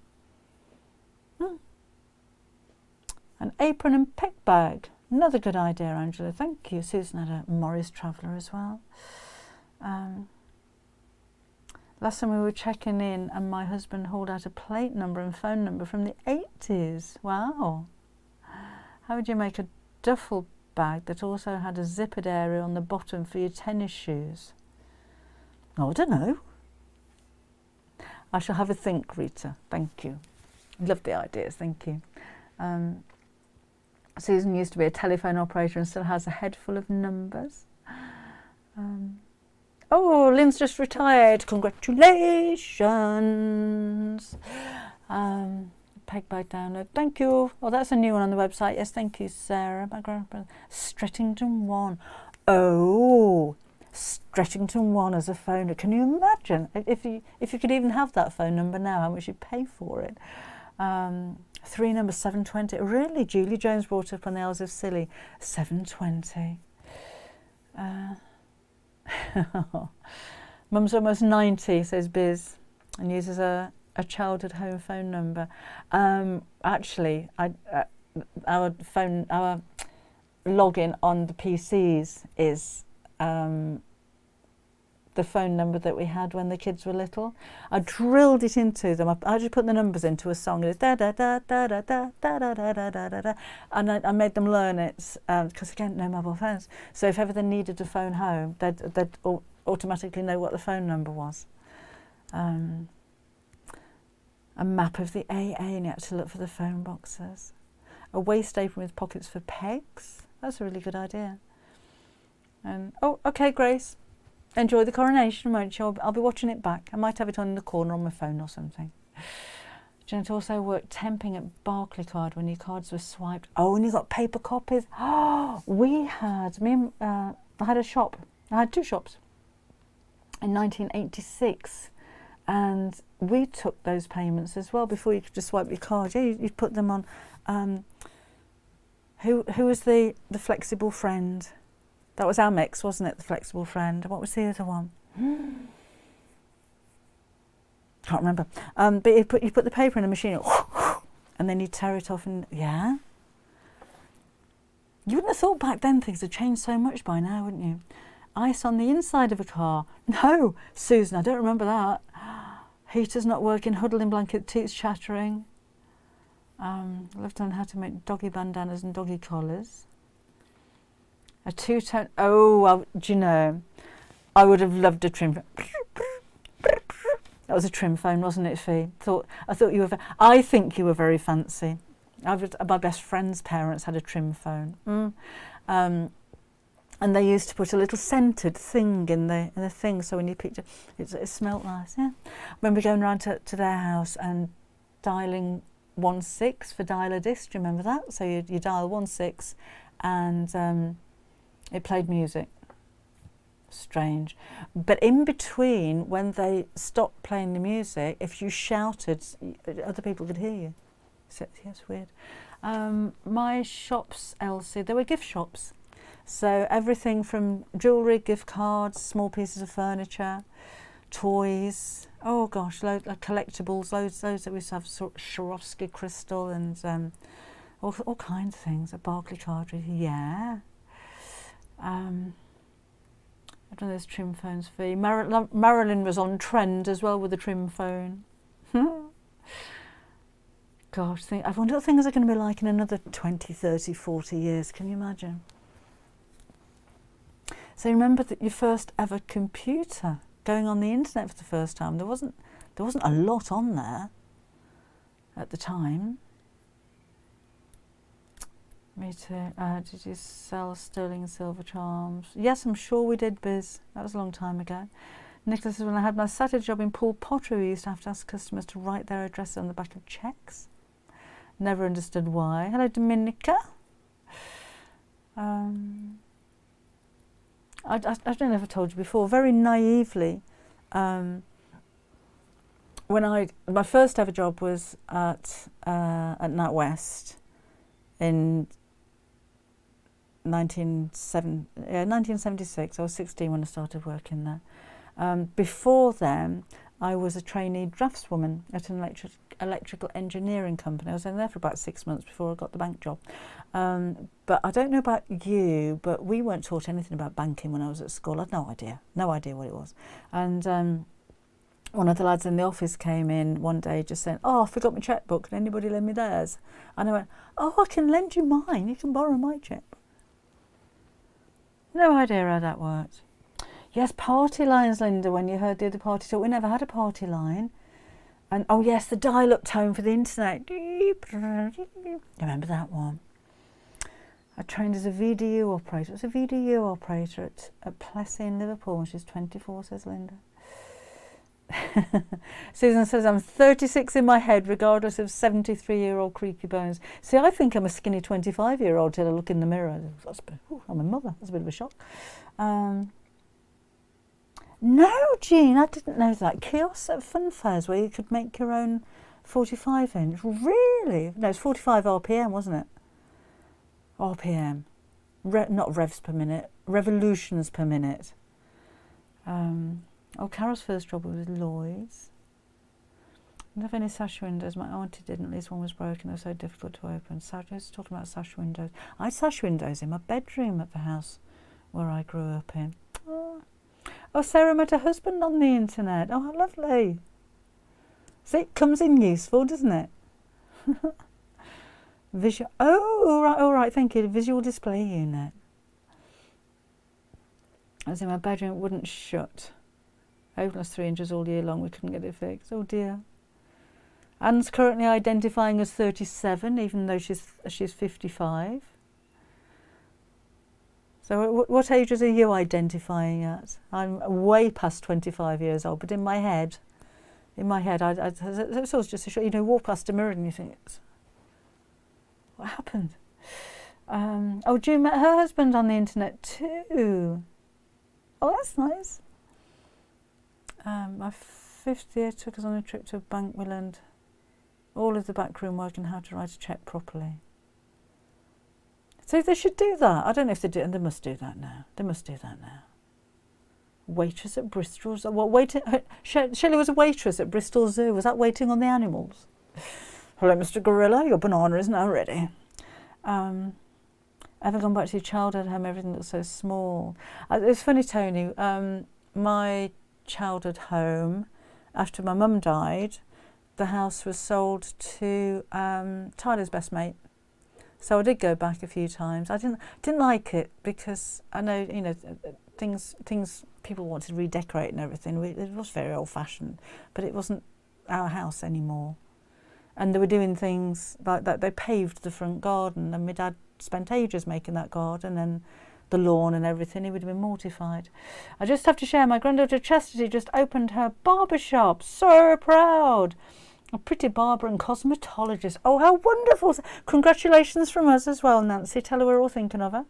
An apron and pick bag. Another good idea, Angela. Thank you. Susan had a Morris Traveller as well. Last time we were checking in and my husband hauled out a plate number and phone number from the 80s. Wow. How would you make a duffel bag that also had a zippered area on the bottom for your tennis shoes? Oh, I don't know. I shall have a think, Rita. Thank you. Love the ideas, thank you. Susan used to be a telephone operator and still has a head full of numbers. Oh, Lynn's just retired. Congratulations. Peg bag download. Thank you. Oh, that's a new one on the website. Yes, thank you, Sarah. My grandpa. Strettington 1. Oh, Strettington 1 as a phone. Can you imagine if you could even have that phone number now? How much you'd pay for it? 3 number 720. Really, Julie Jones brought up on the Isles of Scilly. 720. Mum's almost 90, says Biz, and uses a childhood home phone number. Actually, our login on the PCs is the phone number that we had when the kids were little. I drilled it into them. I just put the numbers into a song. It's da da da da da da da da da da da da, and I made them learn it because again, no mobile phones. So if ever they needed to phone home, they'd automatically know what the phone number was. A map of the AA, and you had to look for the phone boxes. A waist apron with pockets for pegs. That's a really good idea. And oh, okay, Grace. Enjoy the coronation, won't you? I'll be watching it back. I might have it on in the corner on my phone or something. Janet also worked temping at Barclaycard when your cards were swiped. Oh, and you got paper copies. Oh, I had a shop. I had 2 shops in 1986, and we took those payments as well before you could just swipe your card. Yeah, you put them on. Who was the flexible friend? That was Amex, wasn't it? The flexible friend. What was the other one? Can't remember. But you put the paper in a machine, and then you tear it off, and yeah. You wouldn't have thought back then things had changed so much by now, wouldn't you? Ice on the inside of a car. No, Susan, I don't remember that. Heaters not working, huddling blanket, teeth chattering. Love to learn how to make doggy bandanas and doggy collars. A 2-tone. Oh, well, do you know, I would have loved a trim. That was a trim phone, wasn't it, Fee? I think you were very fancy. My best friend's parents had a trim phone. And they used to put a little scented thing in the thing, so when you picked it smelled nice. Yeah. I remember going round to their house and dialing 16 for dial-a-disc. Do you remember that? So you dial 16 and it played music. Strange. But in between, when they stopped playing the music, if you shouted, other people could hear you. So, yeah, it's weird. My shops, Elsie, they were gift shops. So everything from jewellery, gift cards, small pieces of furniture, toys. Oh gosh, loads of collectibles, loads that we used to have, Swarovski crystal and all kinds of things. A Barclaycard, yeah. I don't know, those trim phones for you. Marilyn was on trend as well with a trim phone. Gosh, I wonder what things are going to be like in another 20, 30, 40 years. Can you imagine? So remember that your first ever computer, going on the internet for the first time. There wasn't a lot on there at the time. Me too. Did you sell sterling and silver charms? Yes, I'm sure we did, Biz. That was a long time ago. Nicholas says, when I had my Saturday job in Poole Pottery, we used to have to ask customers to write their addresses on the back of cheques. Never understood why. Hello, Dominica. I don't know if I told you before, very naively, my first ever job was at NatWest in 1976. I was 16 when I started working there. Before then, I was a trainee draftswoman at an electrical engineering company. I was in there for about 6 months before I got the bank job. But I don't know about you, but we weren't taught anything about banking when I was at school. I had no idea what it was. And one of the lads in the office came in one day just saying, "Oh, I forgot my checkbook. Can anybody lend me theirs?" And I went, "Oh, I can lend you mine. You can borrow my checkbook." No idea how that works. Yes, party lines, Linda, when you heard the other party talk. We never had a party line. And oh yes, the dial-up tone for the internet. Remember that one? I trained as a VDU operator. It's a VDU operator at Plessy in Liverpool, and she's 24, says Linda. Susan says, I'm 36 in my head, regardless of 73-year-old creaky bones. See, I think I'm a skinny 25-year-old till I look in the mirror. I'm a mother. That's a bit of a shock. No, Jean, I didn't know that. Kiosks at fun fairs where you could make your own 45-inch. Really? No, it's 45 RPM, wasn't it? RPM. Not revs per minute. Revolutions per minute. Carol's first job was with Lloyd's. I don't have any sash windows. My auntie didn't. At least one was broken. They were so difficult to open. Who's talking about sash windows? I had sash windows in my bedroom at the house where I grew up in. Oh, Sarah met her husband on the internet. Oh, how lovely. See, it comes in useful, doesn't it? Visual. Oh, right, all right, thank you. Visual display unit. I was in my bedroom, it wouldn't shut. Open us 3 inches all year long, we couldn't get it fixed. Oh dear. Anne's currently identifying as 37, even though she's 55. So what ages are you identifying at? I'm way past 25 years old, but in my head, it's always just a shot. You know, walk past a mirror and you think, what happened? June met her husband on the internet too. Oh, that's nice. My 5th year took us on a trip to Bank. We learned all of the backroom work and how to write a cheque properly. So they should do that. I don't know if they do, and they must do that now. Waitress at Bristol's. Shelley was a waitress at Bristol Zoo. Was that waiting on the animals? Hello, Mr. Gorilla. Your banana is now ready. Ever gone back to your childhood home? Everything looks so small. It's funny, Tony. My childhood home, after my mum died, the house was sold to Tyler's best mate. So I did go back a few times. I didn't like it because I know, you know, things people wanted to redecorate and everything. It was very old-fashioned, but it wasn't our house anymore. And they were doing things like that. They paved the front garden, and my dad spent ages making that garden and the lawn and everything. He would have been mortified. I just have to share, my granddaughter Chastity just opened her barber shop. So proud. A pretty barber and cosmetologist. Oh, how wonderful. Congratulations from us as well, Nancy. Tell her we're all thinking of her.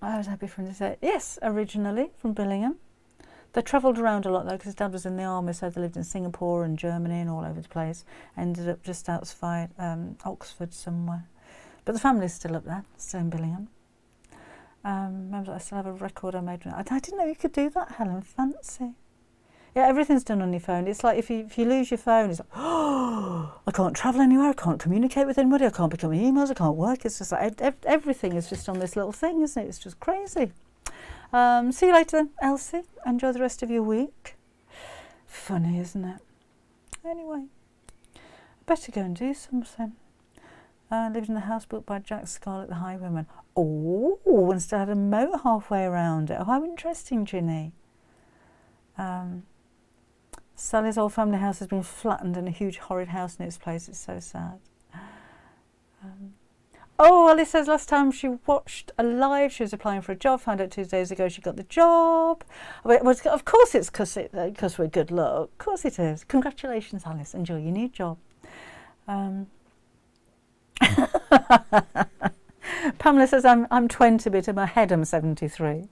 I was happy for him to say, yes, originally from Billingham. They travelled around a lot though, because his dad was in the army, so they lived in Singapore and Germany and all over the place. Ended up just outside Oxford somewhere. But the family's still up there, still in Billingham. Remember, I still have a record I made. I didn't know you could do that, Helen. Fancy. Yeah, everything's done on your phone. It's like if you lose your phone, it's like, oh, I can't travel anywhere, I can't communicate with anybody, I can't pick up my emails, I can't work. It's just like everything is just on this little thing, isn't it? It's just crazy. See you later, Elsie. Enjoy the rest of your week. Funny, isn't it? Anyway, I better go and do something. Lived in a house built by Jack Scarlett, the Highwayman. Oh, and still had a moat halfway around it. Oh, how interesting, Ginny. Sally's old family house has been flattened and a huge horrid house in its place. It's so sad. Ellie says last time she watched a live, she was applying for a job, found out 2 days ago she got the job. Well, of course it's because we're good luck. Of course it is. Congratulations, Alice. Enjoy your new job. Pamela says I'm 20, but in my head I'm 73.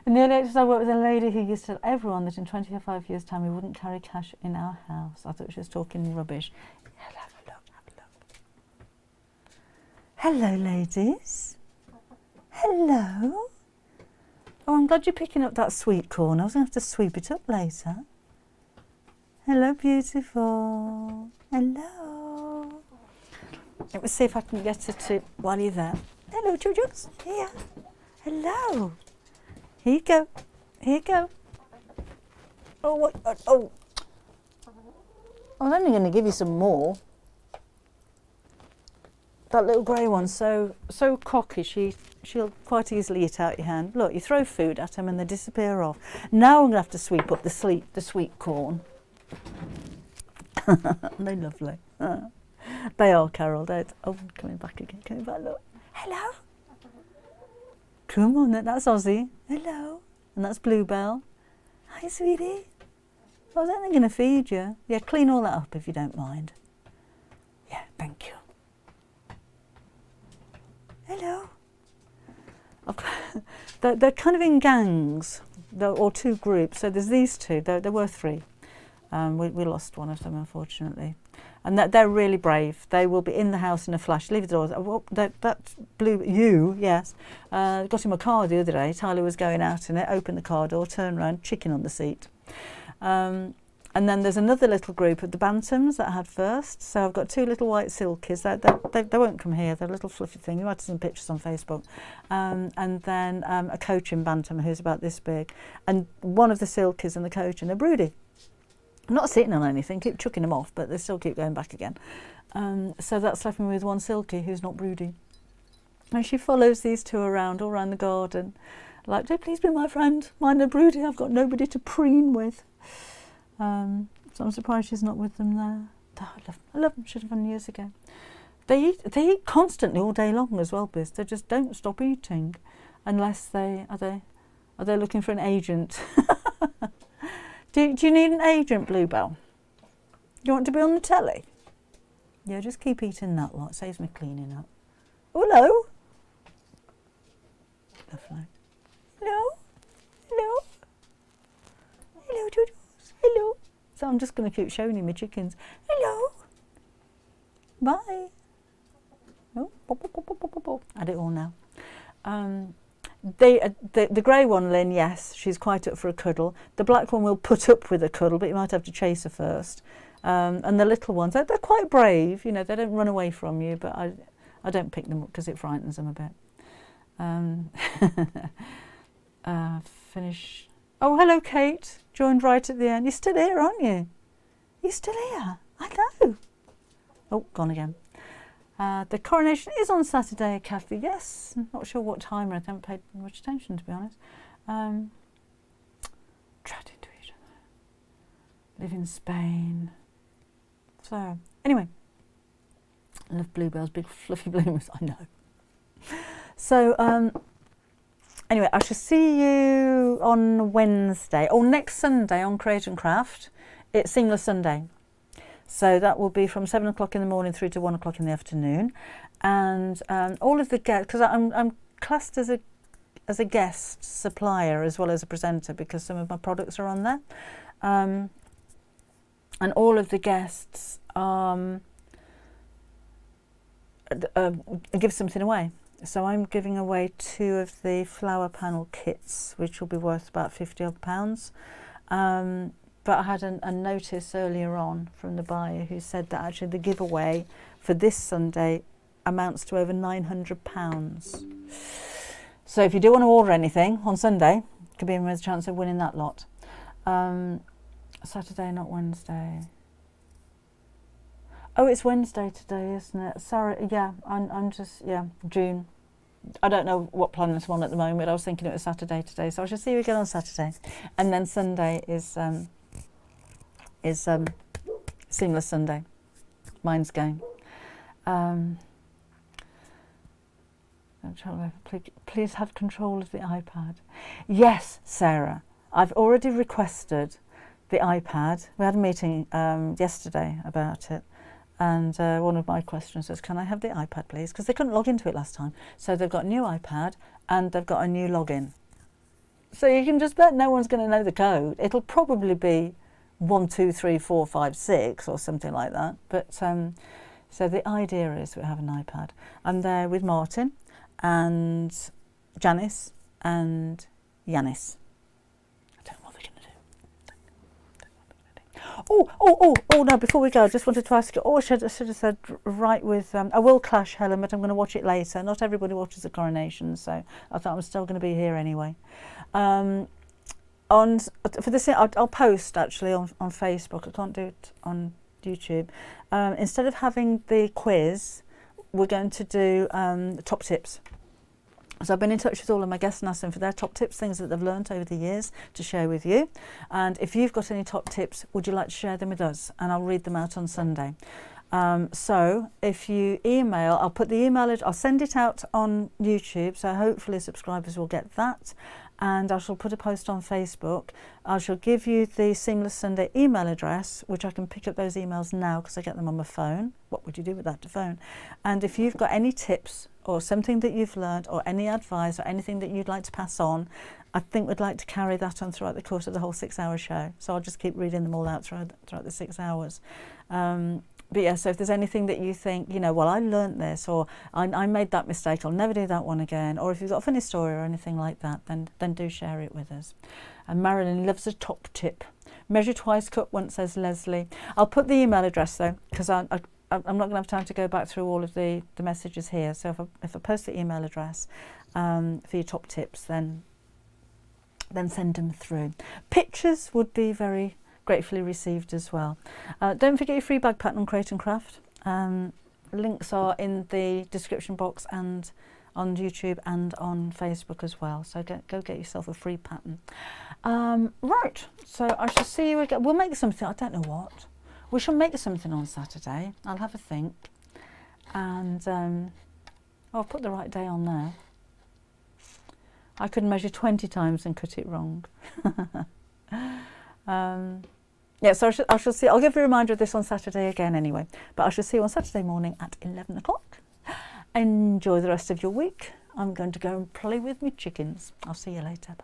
In the early 80s, I worked with a lady who used to tell everyone that in 25 years' time we wouldn't carry cash in our house. I thought she was talking rubbish. Have a look. Hello, ladies. Hello. Oh, I'm glad you're picking up that sweet corn. I was going to have to sweep it up later. Hello, beautiful. Hello. Let me see if I can get her to while you're there. Hello, Juju's. Here. Hello. Here you go. Here you go. Oh, what? Oh. I was only going to give you some more. That little grey one's so cocky, she'll quite easily eat out your hand. Look, you throw food at them and they disappear off. Now I'm going to have to sweep up the sweet corn. They're lovely. They are, Carol. Oh, coming back again. Coming back, look. Hello. Come on, that's Ozzy. Hello. And that's Bluebell. Hi, sweetie. I was only going to feed you. Yeah, clean all that up if you don't mind. Yeah, thank you. Hello. They're kind of in gangs, or two groups. So there's these two. There were three. We lost one of them, unfortunately. And they're really brave. They will be in the house in a flash. Leave the doors. Oh, that's Blue. You, yes. Got him a car the other day. Tyler was going out in it. Opened the car door. Turned around. Chicken on the seat. And then there's another little group of the bantams that I had first. So I've got two little white silkies. They won't come here. They're a little fluffy thing. You might have seen pictures on Facebook. And then a Cochin bantam who's about this big. And one of the silkies and the Cochin are broody. I'm not sitting on anything, keep chucking them off, but they still keep going back again. So that's left me with one silkie who's not broody. And she follows these two around, all around the garden. Like, do please be my friend. Mine are broody, I've got nobody to preen with. So I'm surprised she's not with them there. Oh, I love them, should have done years ago. They eat constantly all day long as well, Biz. They just don't stop eating unless are they looking for an agent? Do you need an agent, Bluebell? You want to be on the telly? Yeah, just keep eating that lot. Saves me cleaning up. Oh, hello. Lovely. Hello. Hello. Hello, Doodles. Hello. So I'm just going to keep showing you my chickens. Hello. Bye. Oh, I do it all now. The grey one, Lynn, yes, she's quite up for a cuddle. The black one will put up with a cuddle, but you might have to chase her first. And the little ones, they're quite brave, you know, they don't run away from you, but I don't pick them up because it frightens them a bit. Finish. Oh, hello, Kate. Joined right at the end. You're still here, aren't you? You're still here. I know. Oh, gone again. The coronation is on Saturday, Kathy. Yes, I'm not sure what time. I haven't paid much attention, to be honest. Chatting to each other. Live in Spain. So, anyway. I love bluebells, big fluffy bloomers, I know. So, anyway, I shall see you on Wednesday. Or next Sunday on Create and Craft. It's Seamless Sunday. So that will be from 7 o'clock in the morning through to 1 o'clock in the afternoon. And all of the guests, because I'm classed as a guest supplier as well as a presenter because some of my products are on there. And all of the guests give something away. So I'm giving away 2 of the flower panel kits, which will be worth about £50 odd. But I had a notice earlier on from the buyer who said that actually the giveaway for this Sunday amounts to over £900. So if you do want to order anything on Sunday, could be a chance of winning that lot. Saturday, not Wednesday. Oh, it's Wednesday today, isn't it? Sorry, yeah, I'm just, yeah, June. I don't know what planets I'm on at the moment. I was thinking it was Saturday today, so I shall see you again on Saturday. And then Sunday is Seamless Sunday. Mine's going. Please have control of the iPad. Yes, Sarah. I've already requested the iPad. We had a meeting yesterday about it. And one of my questions is, can I have the iPad, please? Because they couldn't log into it last time. So they've got a new iPad and they've got a new login. So you can just bet no one's going to know the code. It'll probably be 1, 2, 3, 4, 5, 6 or something like that. But so the idea is we have an iPad. I'm there with Martin and Janice and Yanis. I don't know what they're going to do. Oh, no, before we go, I just wanted to ask you, I should have said right with, I will clash, Helen, but I'm going to watch it later. Not everybody watches the coronation, so I thought I'm still going to be here anyway. for this, I'll post actually on Facebook. I can't do it on YouTube. Instead of having the quiz, we're going to do the top tips. So I've been in touch with all of my guests and asked them for their top tips, things that they've learnt over the years, to share with you. And if you've got any top tips, would you like to share them with us? And I'll read them out on Sunday. So if you email, I'll put the email, I'll send it out on YouTube, so hopefully subscribers will get that. And I shall put a post on Facebook. I shall give you the Seamless Sunday email address, which I can pick up those emails now because I get them on my phone. What would you do with that phone? And if you've got any tips or something that you've learned or any advice or anything that you'd like to pass on, I think we'd like to carry that on throughout the course of the whole 6-hour show. So I'll just keep reading them all out throughout the 6 hours. But yeah, so if there's anything that you think, well, I learnt this, or I made that mistake, I'll never do that one again, or if you've got a funny story or anything like that, then do share it with us. And Marilyn loves a top tip. Measure twice, cut once, says Leslie. I'll put the email address though, because I'm not going to have time to go back through all of the messages here. So if I post the email address for your top tips, then send them through. Pictures would be very gratefully received as well. Don't forget your free bag pattern on Create and Craft. Links are in the description box and on YouTube and on Facebook as well. So go get yourself a free pattern. Right, so I shall see you again. We'll make something, I don't know what. We shall make something on Saturday. I'll have a think. And I'll put the right day on there. I could measure 20 times and cut it wrong. Yeah, so I shall see. I'll give you a reminder of this on Saturday again anyway. But I shall see you on Saturday morning at 11 o'clock. Enjoy the rest of your week. I'm going to go and play with my chickens. I'll see you later.